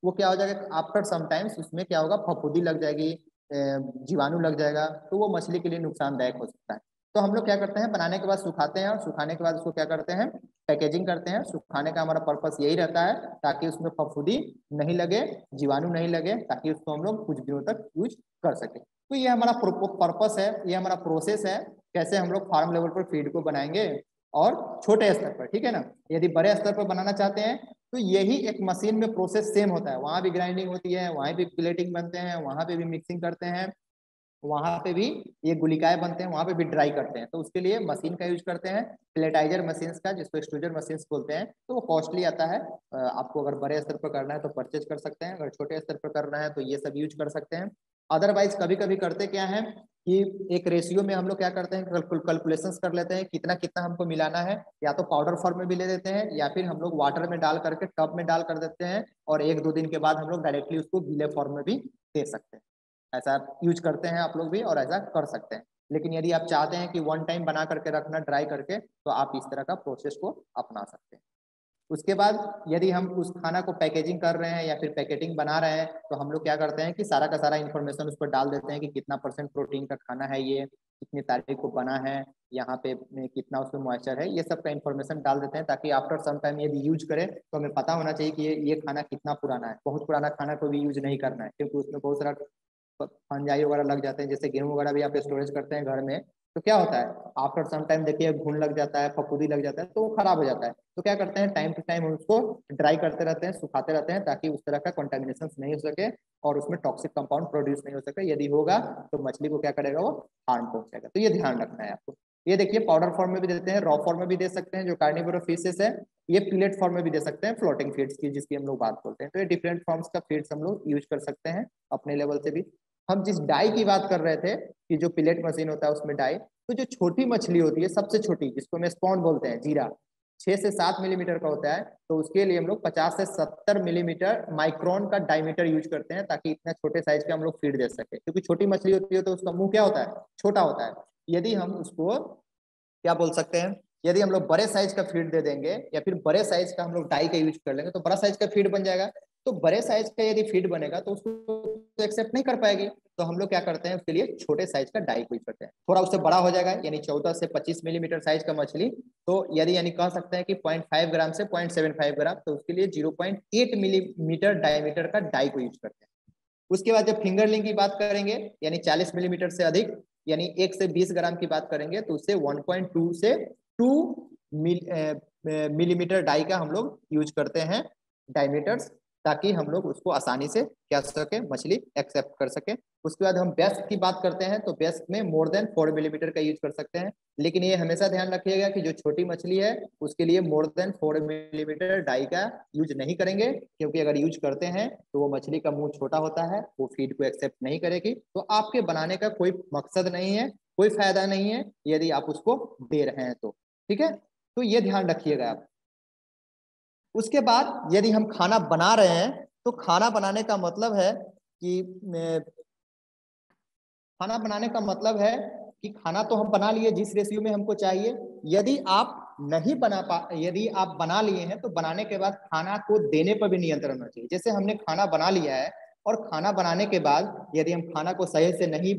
वो क्या हो जाएगा, आफ्टर समटाइम्स उसमें क्या होगा, फफूंदी लग जाएगी, जीवाणु लग जाएगा, तो वो मछली के लिए नुकसानदायक हो सकता है। तो हम लोग क्या करते हैं, बनाने के बाद सुखाते हैं और सुखाने के बाद उसको क्या करते हैं, पैकेजिंग करते हैं। सुखाने का हमारा पर्पस यही रहता है ताकि उसमें फफूंदी नहीं लगे, जीवाणु नहीं लगे, ताकि उसको हम लोग कुछ दिनों तक यूज कर सके। तो ये हमारा पर्पस है, ये हमारा प्रोसेस है, कैसे हम लोग फार्म लेवल पर फीड को बनाएंगे और छोटे स्तर पर, ठीक है ना। यदि बड़े स्तर पर बनाना चाहते हैं तो यही एक मशीन में प्रोसेस सेम होता है, वहां भी ग्राइंडिंग होती है, वहां भी प्लेटिंग बनते हैं, वहां पे भी मिक्सिंग करते हैं, वहां पे भी ये गुलिकाएं बनते हैं, वहां पे भी ड्राई करते हैं। तो उसके लिए मशीन का यूज करते हैं, प्लेटाइजर मशीन का, जिसको एक्सट्रूजर मशीन बोलते हैं। तो वो कॉस्टली आता है। आपको अगर बड़े स्तर पर करना है तो परचेज कर सकते हैं, अगर छोटे स्तर पर करना है तो ये सब यूज कर सकते हैं। अदरवाइज कभी कभी करते क्या है कि एक रेशियो में हम लोग क्या करते हैं, कैलकुलेशंस कर लेते हैं कितना कितना हमको मिलाना है, या तो पाउडर फॉर्म में भी ले देते हैं या फिर हम लोग वाटर में डाल करके टब में डाल कर देते हैं, और 1-2 दिन के बाद हम लोग डायरेक्टली उसको गीले फॉर्म में भी दे सकते हैं। ऐसा यूज करते हैं आप लोग भी और ऐसा कर सकते हैं। लेकिन यदि आप चाहते हैं कि वन टाइम बना करके रखना ड्राई करके, तो आप इस तरह का प्रोसेस को अपना सकते हैं। उसके बाद यदि हम उस खाना को पैकेजिंग कर रहे हैं या फिर पैकेटिंग बना रहे हैं तो हम लोग क्या करते हैं कि सारा का सारा इन्फॉर्मेशन उस पर डाल देते हैं कि कितना % प्रोटीन का खाना है, ये कितनी तारीख को बना है, यहाँ पे कितना उसमें मॉइस्चर है, ये सब का इन्फॉर्मेशन डाल देते हैं ताकि आफ्टर सम टाइम यदि यूज करें तो हमें पता होना चाहिए कि ये खाना कितना पुराना है। बहुत पुराना खाना को भी यूज नहीं करना है क्योंकि उसमें बहुत सारा फंजाई वगैरह लग जाते हैं। जैसे गेहूं वगैरह भी आप स्टोरेज करते हैं घर में तो क्या होता है आफ्टर सम टाइम देखिए घुन लग जाता है, फफूंदी लग जाता है तो वो खराब हो जाता है। तो क्या करते हैं टाइम टू टाइम उसको ड्राई करते रहते हैं, सुखाते रहते हैं ताकि उस तरह का कंटामिनेशन नहीं हो सके और उसमें टॉक्सिक कंपाउंड प्रोड्यूस नहीं हो सके। यदि होगा तो मछली को क्या करेगा, वो हार्म पहुंचेगा। तो ये ध्यान रखना है आपको। ये देखिए पाउडर फॉर्म में भी देते हैं, रॉ फॉर्म में भी दे सकते हैं जो कार्निवोरस फिशेस है, ये पिलेट फॉर्म में भी दे सकते हैं, फ्लोटिंग फीड्स की जिसकी हम लोग बात करते हैं। तो ये डिफरेंट फॉर्म्स का फीड्स हम लोग यूज कर सकते हैं अपने लेवल से भी। हम जिस डाई की बात कर रहे थे कि जो पिलेट मशीन होता है उसमें डाई, तो जो छोटी मछली होती है सबसे छोटी जिसको हम स्पॉन बोलते हैं, जीरा 6 से 7 मिलीमीटर का होता है, तो उसके लिए हम लोग 50 से 70 मिलीमीटर माइक्रोन का डायमीटर यूज करते हैं ताकि इतना छोटे साइज का हम लोग फीड दे सके। क्योंकि छोटी मछली होती है तो उसका मुंह क्या होता है, छोटा होता है। यदि हम उसको क्या बोल सकते हैं, यदि हम लोग बड़े साइज का फीड दे देंगे या फिर बड़े साइज का हम लोग डाई का यूज कर लेंगे तो बड़ा साइज का फीड बन जाएगा। तो बड़े साइज का यदि फीड बनेगा तो उसको एक्सेप्ट नहीं कर पाएगी, तो हम लोग क्या करते हैं उसके लिए छोटे साइज का डाई को यूज करते हैं। थोड़ा उससे बड़ा हो जाएगा यानी 14 से 25 मिलीमीटर साइज का मछली, तो यदि यानी कह सकते हैं कि 0.5 ग्राम से 0.75 ग्राम, तो उसके लिए 0.8 मिलीमीटर डायमीटर का डाई को यूज करते हैं। उसके बाद जब फिंगरलिंग की बात करेंगे यानी 40 मिलीमीटर से अधिक यानी 1 से 20 ग्राम की बात करेंगे तो उससे 1.2 से 2 मिलीमीटर डाई का हम लोग यूज करते हैं, डायमीटर्स, ताकि हम लोग उसको आसानी से क्या सके मछली एक्सेप्ट कर सके। उसके बाद हम बेस्ट की बात करते हैं तो बेस्ट में मोर देन 4 मिलीमीटर का यूज कर सकते हैं, लेकिन ये हमेशा ध्यान रखिएगा कि जो छोटी मछली है उसके लिए मोर देन 4 मिलीमीटर डाई का यूज नहीं करेंगे, क्योंकि अगर यूज करते हैं तो वो मछली का मुंह छोटा होता है, वो फीड को एक्सेप्ट नहीं करेगी, तो आपके बनाने का कोई मकसद नहीं है, कोई फायदा नहीं है यदि आप उसको दे रहे हैं तो। ठीक है, तो ये ध्यान रखिएगा आप। उसके बाद यदि हम खाना बना रहे हैं तो खाना बनाने का मतलब है कि खाना बनाने का मतलब है कि खाना तो हम बना लिए जिस रेशियो में हमको चाहिए। यदि आप नहीं यदि आप बना लिए हैं तो बनाने के बाद खाना को देने पर भी नियंत्रण होना चाहिए। जैसे हमने खाना बना लिया है और खाना बनाने के बाद यदि हम खाना को सही से नहीं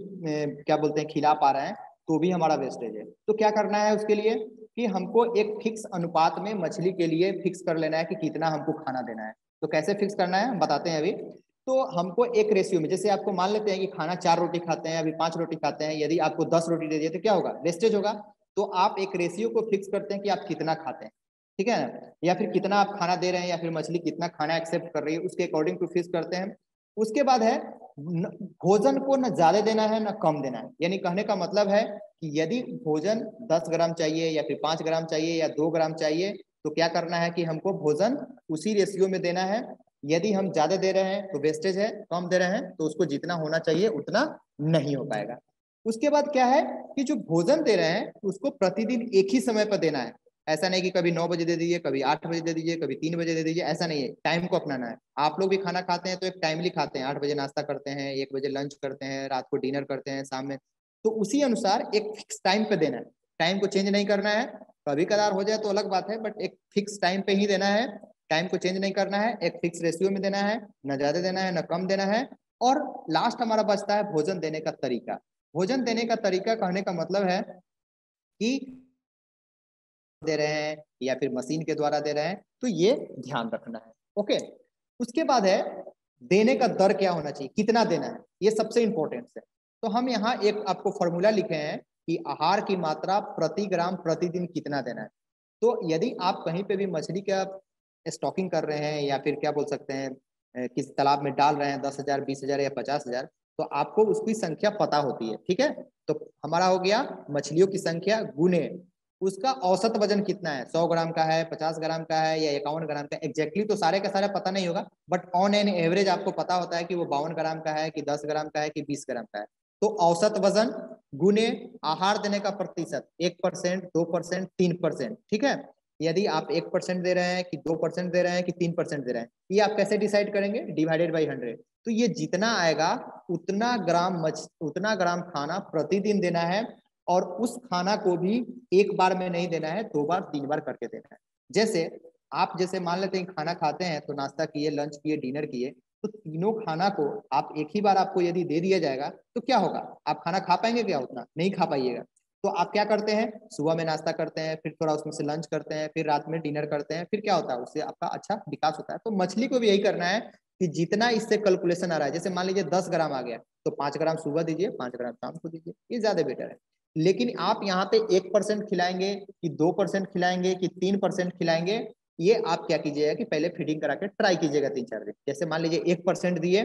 क्या बोलते हैं खिला पा रहे हैं तो भी हमारा वेस्टेज है। तो क्या करना है उसके लिए कि हमको एक फिक्स अनुपात में मछली के लिए फिक्स कर लेना है कि कितना हमको खाना देना है। तो कैसे फिक्स करना है हम बताते हैं अभी। तो हमको एक रेशियो में, जैसे आपको मान लेते हैं कि खाना 4 रोटी खाते हैं, अभी 5 रोटी खाते हैं, यदि आपको 10 रोटी दे दिए तो क्या होगा, वेस्टेज होगा। तो आप एक रेशियो को फिक्स करते हैं कि आप कितना खाते हैं, ठीक है ना, या फिर कितना आप खाना दे रहे हैं या फिर मछली कितना खाना एक्सेप्ट कर रही है, उसके अकॉर्डिंग टू फिक्स करते हैं। उसके बाद है भोजन को न ज्यादा देना है न कम देना है। यानी कहने का मतलब है कि यदि भोजन 10 ग्राम चाहिए या फिर 5 ग्राम चाहिए या 2 ग्राम चाहिए तो क्या करना है कि हमको भोजन उसी रेशियो में देना है। यदि हम ज्यादा दे रहे हैं तो वेस्टेज है, कम दे रहे हैं तो उसको जितना होना चाहिए उतना नहीं हो पाएगा। उसके बाद क्या है कि जो भोजन दे रहे हैं उसको प्रतिदिन एक ही समय पर देना है। ऐसा नहीं कि कभी 9 बजे दे दीजिए, कभी 8 बजे दे दीजिए, कभी 3 बजे दे दीजिए, ऐसा नहीं है। टाइम को अपनाना है। आप लोग भी खाना खाते हैं तो एक टाइमली खाते हैं, 8 बजे नाश्ता करते हैं, 1 बजे लंच करते हैं, रात को डिनर करते हैं, शाम में, तो उसी अनुसार एक फिक्स टाइम पे देना है। टाइम को चेंज नहीं करना है। कभी कदार हो जाए तो अलग बात है, बट एक फिक्स टाइम पे ही देना है। टाइम को चेंज नहीं करना है, एक फिक्स रेशियो में देना है, न ज्यादा देना है न कम देना है। और लास्ट हमारा बचता है भोजन देने का तरीका। भोजन देने का तरीका कहने का मतलब है कि दे रहे हैं या फिर मशीन के द्वारा दे रहे हैं, तो ये ध्यान रखना है। ओके, उसके बाद है देने का दर क्या होना चाहिए, कितना देना है, ये सबसे इंपॉर्टेंट है। तो हम यहाँ एक आपको फॉर्मूला लिखे हैं कि आहार की मात्रा प्रति ग्राम प्रतिदिन कितना देना है। तो यदि आप कहीं पे भी मछली का स्टॉकिंग कर रहे हैं या फिर क्या बोल सकते हैं किस तालाब में डाल रहे हैं 10,000 20,000 या 50,000, तो आपको उसकी संख्या पता होती है, ठीक है। तो हमारा हो गया मछलियों की संख्या गुने उसका औसत वजन कितना है, 100 ग्राम का है, 50 ग्राम का है या 51 ग्राम का, एग्जैक्टली तो सारे का सारा पता नहीं होगा, बट ऑन एन एवरेज आपको पता होता है कि वो 52 ग्राम का है कि 10 ग्राम का है कि 20 ग्राम का है। तो औसत वजन गुने आहार देने का प्रतिशत 1%, 2%, 3%, ठीक है। यदि आप 1% दे रहे हैं कि 2% दे रहे हैं कि 3% दे रहे हैं, ये आप कैसे डिसाइड करेंगे, डिवाइडेड बाई 100। तो ये जितना आएगा उतना ग्राम खाना प्रतिदिन देना है, और उस खाना को भी एक बार में नहीं देना है, 2 बार 3 बार करके देना है। जैसे आप जैसे मान लेते हैं खाना खाते हैं तो नाश्ता किए, लंच किए, डिनर किए, तो तीनों खाना को आप एक ही बार आपको यदि दे दिया जाएगा तो क्या होगा, आप खाना खा पाएंगे क्या, उतना नहीं खा पाइएगा। तो आप क्या करते हैं, सुबह में नाश्ता करते हैं, फिर थोड़ा उसमें से लंच करते हैं, फिर रात में डिनर करते हैं, फिर क्या होता है उससे आपका अच्छा विकास होता है। तो मछली को भी यही करना है कि जितना इससे कैलकुलेशन आ रहा है, जैसे मान लीजिए 10 ग्राम आ गया तो 5 ग्राम सुबह दीजिए, 5 ग्राम शाम को दीजिए, ये ज्यादा बेटर है। लेकिन आप यहाँ पे 1% खिलाएंगे कि 2% खिलाएंगे कि 3% खिलाएंगे, ये आप क्या कीजिएगा कि पहले फीडिंग करा के ट्राई कीजिएगा 3-4 दिन। जैसे मान लीजिए 1% दिए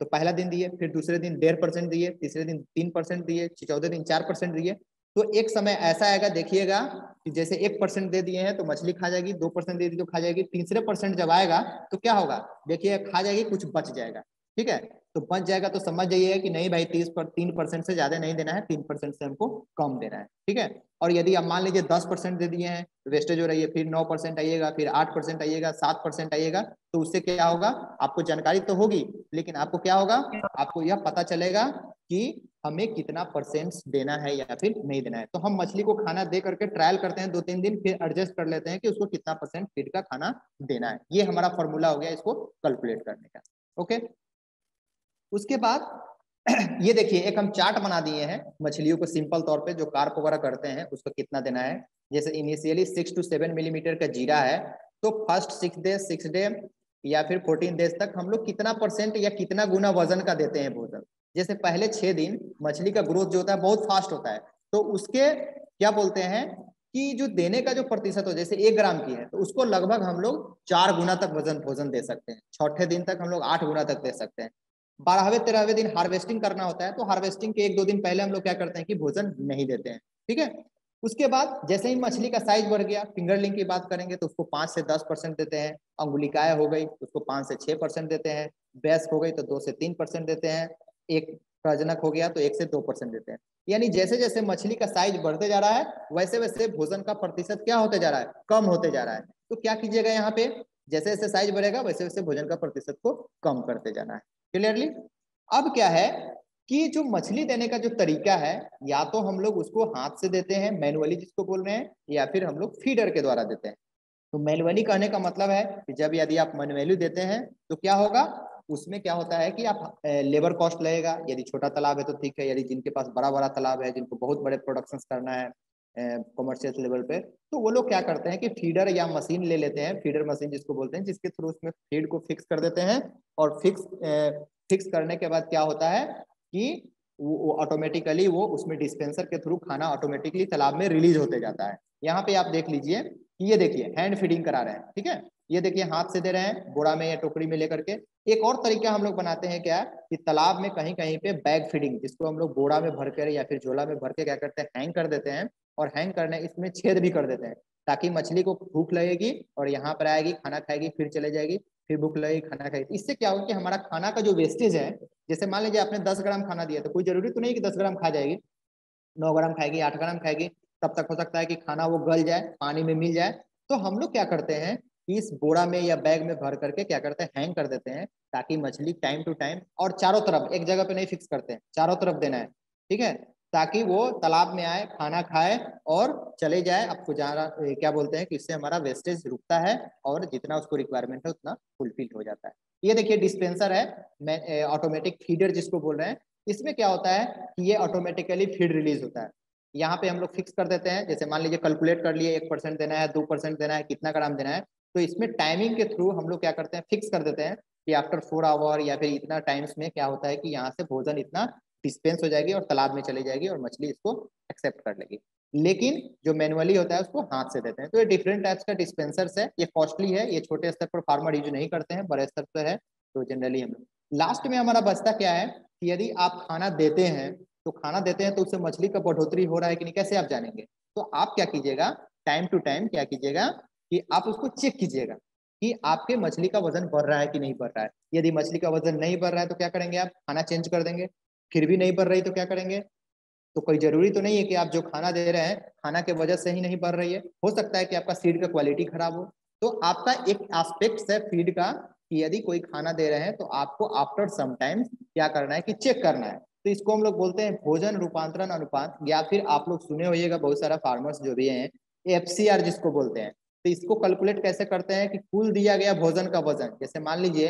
तो पहला दिन दिए, फिर दूसरे दिन 1.5% दिए, तीसरे दिन 3% दिए, चौथे दिन 4% दिए। तो एक समय ऐसा आएगा देखिएगा कि जैसे 1% दे दिए हैं तो मछली खा जाएगी, 2% दे दी तो खा जाएगी, तीसरे परसेंट जब आएगा तो क्या होगा, देखिए खा जाएगी, कुछ बच जाएगा। ठीक है, तो बच जाएगा तो समझ जाइएगा कि नहीं भाई 3% से ज्यादा नहीं देना है, 3% से हमको कम देना है। ठीक है, और यदि आप मान लीजिए 10% दे दिए हैं, वेस्टेज हो रही है, फिर 9% आइएगा, फिर 8% आइएगा, 7% आइएगा, तो उससे क्या होगा, आपको जानकारी तो होगी लेकिन आपको क्या होगा, आपको यह पता चलेगा कि हमें कितना परसेंट देना है या फिर नहीं देना है। तो हम मछली को खाना दे करके ट्रायल करते हैं 2-3 दिन, फिर एडजस्ट कर लेते हैं कि उसको कितना परसेंट फीड का खाना देना है। ये हमारा फॉर्मूला हो गया इसको कैलकुलेट करने का। ओके, उसके बाद ये देखिए एक हम चार्ट बना दिए हैं मछलियों को सिंपल तौर पे, जो कार्प वगैरह करते हैं उसको कितना देना है। जैसे इनिशियली 6 to 7 मिलीमीटर का जीरा है, तो फर्स्ट 6 डे या फिर 14 डेज तक हम लोग कितना परसेंट या कितना गुना वजन का देते हैं भोजन। जैसे पहले 6 दिन मछली का ग्रोथ जो होता है बहुत फास्ट होता है, तो उसके क्या बोलते हैं कि जो देने का जो प्रतिशत हो, जैसे 1 ग्राम की है तो उसको लगभग हम लोग 4 गुना तक वजन भोजन दे सकते हैं। चौथे दिन तक हम लोग 8 गुना तक दे सकते हैं। 12वें 13वें दिन हार्वेस्टिंग करना होता है, तो हार्वेस्टिंग के 1-2 दिन पहले हम लोग क्या करते हैं कि भोजन नहीं देते हैं। ठीक है, उसके बाद जैसे ही मछली का साइज बढ़ गया, फिंगरलिंग की बात करेंगे तो उसको 5 से 10% देते हैं, अंगुलिकाय हो गई उसको 5 से 6% देते हैं, बैस्क हो गई तो 2 से 3% देते हैं, एक प्रजनक हो गया तो 1 से 2% देते हैं। यानी जैसे जैसे मछली का साइज बढ़ते जा रहा है वैसे वैसे भोजन का प्रतिशत क्या होते जा रहा है, कम होते जा रहा है। तो क्या कीजिएगा यहाँ पे, जैसे जैसे साइज बढ़ेगा वैसे वैसे भोजन का प्रतिशत को कम करते जाना है। क्लियरली, अब क्या है कि जो मछली देने का जो तरीका है, या तो हम लोग उसको हाथ से देते हैं मैनुअली जिसको बोल रहे हैं, या फिर हम लोग फीडर के द्वारा देते हैं। तो मैनुअली कहने का मतलब है कि जब यदि आप मैनुअली देते हैं तो क्या होगा, उसमें क्या होता है कि आप लेबर कॉस्ट लगेगा। यदि छोटा तालाब है तो ठीक है, यदि जिनके पास बड़ा बड़ा तालाब है, जिनको बहुत बड़े प्रोडक्शन करना है कमर्शियल लेवल पे, तो वो लोग क्या करते हैं कि फीडर या मशीन ले लेते हैं, फीडर मशीन जिसको बोलते हैं, जिसके थ्रू उसमें फीड को फिक्स कर देते हैं। और फिक्स करने के बाद क्या होता है कि वो ऑटोमेटिकली वो उसमें डिस्पेंसर के थ्रू खाना ऑटोमेटिकली तालाब में रिलीज होते जाता है। यहाँ पे आप देख लीजिए कि ये देखिए हैंड फीडिंग करा रहे हैं। ठीक है, ये देखिए हाथ से दे रहे हैं बोरा में या टोकरी में लेकर के। एक और तरीका हम लोग बनाते हैं क्या कि तालाब में कहीं कहीं पे बैग फीडिंग, जिसको हम लोग बोरा में भर कर या फिर झोला में भर के क्या करते हैं, हैंग कर देते हैं, और हैंग करने इसमें छेद भी कर देते हैं, ताकि मछली को भूख लगेगी और यहाँ पर आएगी, खाना खाएगी, फिर चले जाएगी, फिर भूख लगेगी, खाना खाएगी। इससे क्या होगा कि हमारा खाना का जो वेस्टेज है, जैसे मान लीजिए आपने 10 ग्राम खाना दिया तो कोई जरूरी तो नहीं कि 10 ग्राम खा जाएगी, 9 ग्राम खाएगी, 8 ग्राम खाएगी, तब तक हो सकता है कि खाना वो गल जाए, पानी में मिल जाए। तो हम लोग क्या करते हैं, इस बोरा में या बैग में भर करके क्या करते हैं, हैंग कर देते हैं, ताकि मछली टाइम टू टाइम, और चारों तरफ, एक जगह पे नहीं फिक्स करते हैं, चारों तरफ देना है। ठीक है, ताकि वो तालाब में आए, खाना खाए और चले जाए। आपको जाना क्या बोलते हैं कि इससे हमारा वेस्टेज रुकता है और जितना उसको रिक्वायरमेंट है उतना फुलफिल हो जाता है। ये देखिए डिस्पेंसर है, मैं ऑटोमेटिक फीडर जिसको बोल रहे हैं। इसमें क्या होता है कि ये ऑटोमेटिकली फीड रिलीज होता है। यहाँ पे हम लोग फिक्स कर देते हैं, जैसे मान लीजिए कैलकुलेट कर लिए 1% देना है, 2% देना है, कितना ग्राम देना है। तो इसमें टाइमिंग के थ्रू हम लोग क्या करते हैं, फिक्स कर देते हैं कि आफ्टर 4 आवर या फिर इतना टाइम्स में क्या होता है कि यहाँ से भोजन इतना डिस्पेंस हो जाएगी और तालाब में चली जाएगी और मछली इसको एक्सेप्ट कर लेगी। लेकिन जो मैनुअली होता है उसको हाथ से देते हैं। तो ये डिफरेंट टाइप्स का डिस्पेंसर्स है, ये कॉस्टली है, ये छोटे स्तर पर फार्मर यूज नहीं करते हैं, बड़े स्तर पर है तो जनरली हम लोग। लास्ट में हमारा बचता क्या है कि यदि आप खाना देते हैं तो खाना देते हैं तो उससे मछली का बढ़ोतरी हो रहा है कि नहीं, कैसे आप जानेंगे। तो आप क्या कीजिएगा, टाइम टू टाइम क्या कीजिएगा कि आप उसको चेक कीजिएगा कि आपके मछली का वजन बढ़ रहा है कि नहीं बढ़ रहा है। यदि मछली का वजन नहीं बढ़ रहा है तो क्या करेंगे, आप खाना चेंज कर देंगे। फिर भी नहीं बढ़ रही तो क्या करेंगे, तो कोई जरूरी तो नहीं है कि आप जो खाना दे रहे हैं खाना के वजह से ही नहीं बढ़ रही है, हो सकता है कि आपका सीड का क्वालिटी खराब हो। तो आपका एक एस्पेक्ट है फीड का कि यदि कोई खाना दे रहे हैं तो आपको आफ्टर सम टाइम क्या करना है कि चेक करना है। तो इसको हम लोग बोलते हैं भोजन रूपांतरण अनुपात, या फिर आप लोग सुने होइएगा बहुत सारा फार्मर्स जो भी हैं FCR जिसको बोलते हैं। तो इसको कैलकुलेट कैसे करते हैं कि कुल दिया गया भोजन का वजन, जैसे मान लीजिए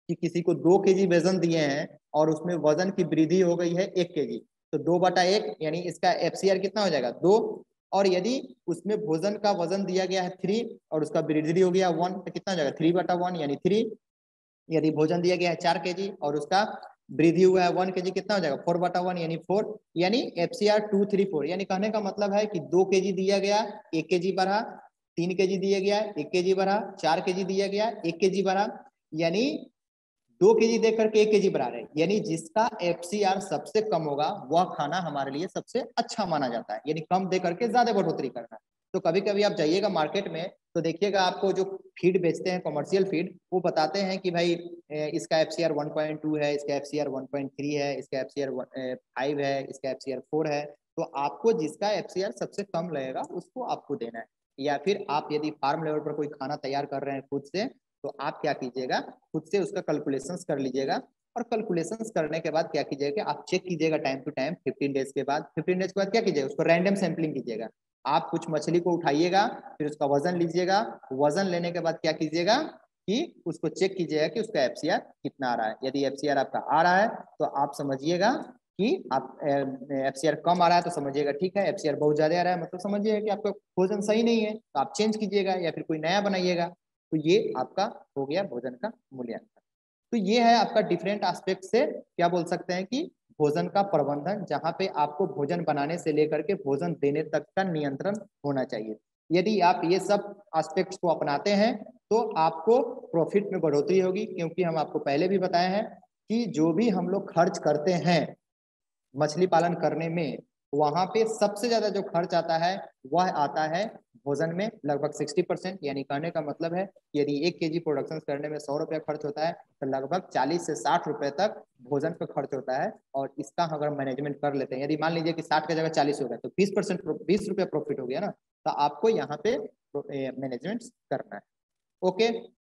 कि किसी को 2 केजी वजन दिए हैं और उसमें वजन की वृद्धि हो गई है 1 केजी, तो 2/1 यानी इसका FCR कितना हो जाएगा 2। और यदि उसमें भोजन का वजन दिया गया है 3 और उसका वृद्धि हो गया 1, तो कितना हो जाएगा 3/1 यानी 3। यदि भोजन दिया गया है 4 केजी और उसका वृद्धि हुआ है 1 केजी, कितना हो जाएगा 4/1 यानी 4, यानी FCR 234। यानी कहने का मतलब है कि 2 केजी दिया गया 1 केजी बढ़ा, 3 केजी दिया गया 1 केजी बढ़ा, 4 केजी दिया गया 1 केजी बढ़ा, यानी 2 केजी दे करके 1 केजी बढ़ा रहे, यानी जिसका FCR सबसे कम होगा वह खाना हमारे लिए सबसे अच्छा माना जाता है, यानी कम दे करके ज्यादा बढ़ोतरी करना। तो कभी कभी आप जाइएगा मार्केट में तो देखिएगा आपको जो फीड बेचते हैं कमर्शियल फीड, वो बताते हैं कि भाई इसका FCR 1.2 है, इसका FCR 1.3 है, इसका FCR 5 है, इसका FCR 4 है। तो आपको जिसका FCR सबसे कम लगेगा उसको आपको देना है। या फिर आप यदि फार्म लेवल पर कोई खाना तैयार कर रहे हैं खुद से, तो आप क्या कीजिएगा खुद से उसका कैलकुलेशंस कर लीजिएगा, और कैलकुलेशंस करने के बाद क्या कीजिएगा आप चेक कीजिएगा टाइम टू टाइम 15 डेज के बाद। 15 डेज के बाद क्या कीजिएगा उसको रैंडम सैंपलिंग कीजिएगा। आप कुछ मछली को उठाइएगा, फिर उसका वजन लीजिएगा, वजन लेने के बाद क्या कीजिएगा कि उसको चेक कीजिएगा कि उसका FCR कितना आ रहा है। यदि FCR आपका आ रहा है तो आप समझिएगा कि आप FCR कम आ रहा है तो समझिएगा ठीक है, FCR बहुत ज्यादा आ रहा है मतलब समझिएगा कि आपका भोजन सही नहीं है, तो आप चेंज कीजिएगा या फिर कोई नया बनाइएगा। तो ये आपका हो गया भोजन का मूल्यांकन। तो ये है आपका डिफरेंट एस्पेक्ट से क्या बोल सकते हैं कि भोजन का प्रबंधन, जहां पे आपको भोजन बनाने से लेकर के भोजन देने तक का नियंत्रण होना चाहिए। यदि आप ये सब एस्पेक्ट्स को अपनाते हैं तो आपको प्रॉफिट में बढ़ोतरी होगी, क्योंकि हम आपको पहले भी बताए हैं कि जो भी हम लोग खर्च करते हैं मछली पालन करने में, वहां पे सबसे ज्यादा जो खर्च आता है वह आता है भोजन में, लगभग 60%। यानी कहने का मतलब है यदि 1 केजी प्रोडक्शन करने में 100 रुपया खर्च होता है तो लगभग 40 से 60 रुपए तक भोजन पर खर्च होता है। और इसका अगर मैनेजमेंट कर लेते हैं, यदि मान लीजिए कि 60 की जगह 40 हो गया तो 20% 20 रुपया प्रॉफिट हो गया ना, तो आपको यहाँ पे मैनेजमेंट करना है। ओके।